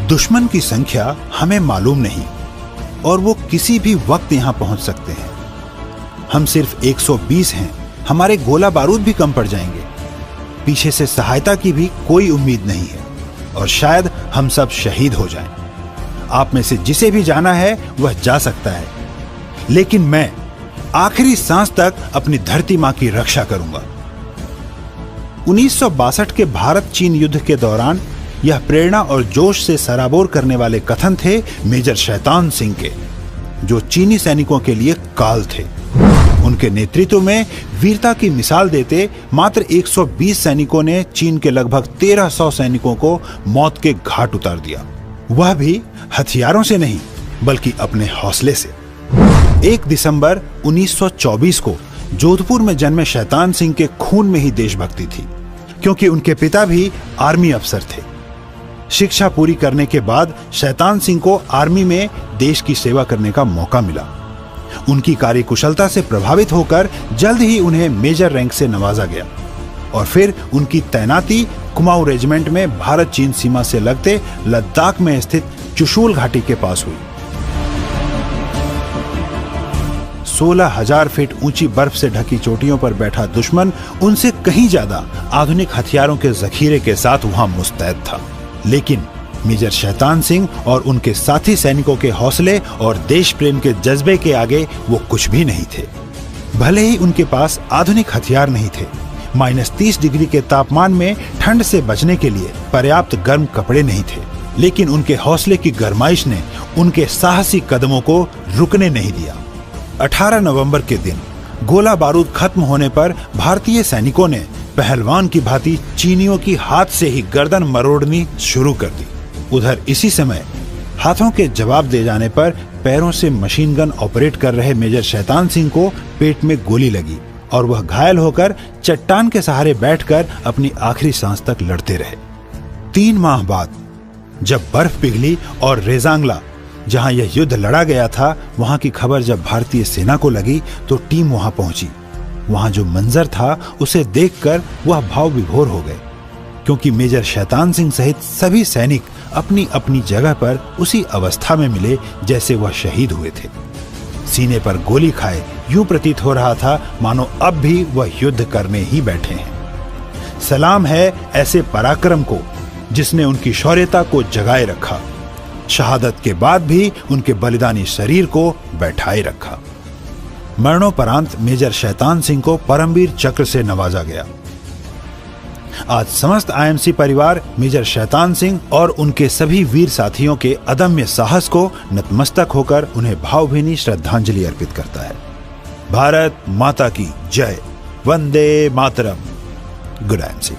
दुश्मन की संख्या हमें मालूम नहीं और वो किसी भी वक्त यहां पहुंच सकते हैं। हम सिर्फ 120 हैं, हमारे गोला बारूद भी कम पड़ जाएंगे। पीछे से सहायता की भी कोई उम्मीद नहीं है और शायद हम सब शहीद हो जाएं। आप में से जिसे भी जाना है वह जा सकता है, लेकिन मैं आखिरी सांस तक अपनी धरती मां की रक्षा करूंगा। 1962 के भारत चीन युद्ध के दौरान यह प्रेरणा और जोश से सराबोर करने वाले कथन थे मेजर शैतान सिंह के, जो चीनी सैनिकों के लिए काल थे। उनके नेतृत्व में वीरता की मिसाल देते मात्र 120 सैनिकों ने चीन के लगभग 1300 सैनिकों को मौत के घाट उतार दिया, वह भी हथियारों से नहीं बल्कि अपने हौसले से। 1 दिसंबर 1924 को जोधपुर में जन्मे शैतान सिंह के खून में ही देशभक्ति थी, क्योंकि उनके पिता भी आर्मी अफसर थे। शिक्षा पूरी करने के बाद शैतान सिंह को आर्मी में देश की सेवा करने का मौका मिला। उनकी कार्यकुशलता से प्रभावित होकर जल्द ही उन्हें मेजर रैंक से नवाजा गया और फिर उनकी तैनाती कुमाऊं रेजिमेंट में भारत चीन सीमा से लगते लद्दाख में स्थित चुशूल घाटी के पास हुई। 16,000 फीट ऊंची बर्फ से ढकी चोटियों पर बैठा दुश्मन उनसे कहीं ज्यादा आधुनिक हथियारों के जखीरे के साथ वहां मुस्तैद था, लेकिन मेजर शैतान सिंह और उनके साथी सैनिकों के हौसले और देश प्रेम के जज्बे के आगे वो कुछ भी नहीं थे। भले ही उनके पास आधुनिक हथियार नहीं थे, -30 डिग्री के तापमान में ठंड से बचने के लिए पर्याप्त गर्म कपड़े नहीं थे, लेकिन उनके हौसले की गरमाइश ने उनके साहसी कदमों को रुकने नहीं दिया। 18 नवंबर के दिन गोला बारूद खत्म होने पर भारतीय सैनिकों ने पहलवान की भांति चीनियों की हाथ से ही गर्दन मरोड़नी शुरू कर दी। उधर इसी समय हाथों के जवाब दे जाने पर पैरों से मशीन गन ऑपरेट कर रहे मेजर शैतान सिंह को पेट में गोली लगी और वह घायल होकर चट्टान के सहारे बैठकर अपनी आखिरी सांस तक लड़ते रहे। 3 माह बाद जब बर्फ पिघली और रेजांगला, जहां यह युद्ध लड़ा गया था, वहां की खबर जब भारतीय सेना को लगी तो टीम वहां पहुंची। वहां जो मंजर था उसे देखकर वह भाव विभोर हो गए, क्योंकि मेजर शैतान सिंह सहित सभी सैनिक अपनी अपनी जगह पर उसी अवस्था में मिले जैसे वह शहीद हुए थे। सीने पर गोली खाए यूं प्रतीत हो रहा था मानो अब भी वह युद्ध करने ही बैठे हैं। सलाम है ऐसे पराक्रम को जिसने उनकी शौर्यता को जगाए रखा, शहादत के बाद भी उनके बलिदानी शरीर को बैठाए रखा। मरणोपरांत मेजर शैतान सिंह को परमवीर चक्र से नवाजा गया। आज समस्त आईएमसी परिवार मेजर शैतान सिंह और उनके सभी वीर साथियों के अदम्य साहस को नतमस्तक होकर उन्हें भावभीनी श्रद्धांजलि अर्पित करता है। भारत माता की जय। वंदे मातरम। Good IMC.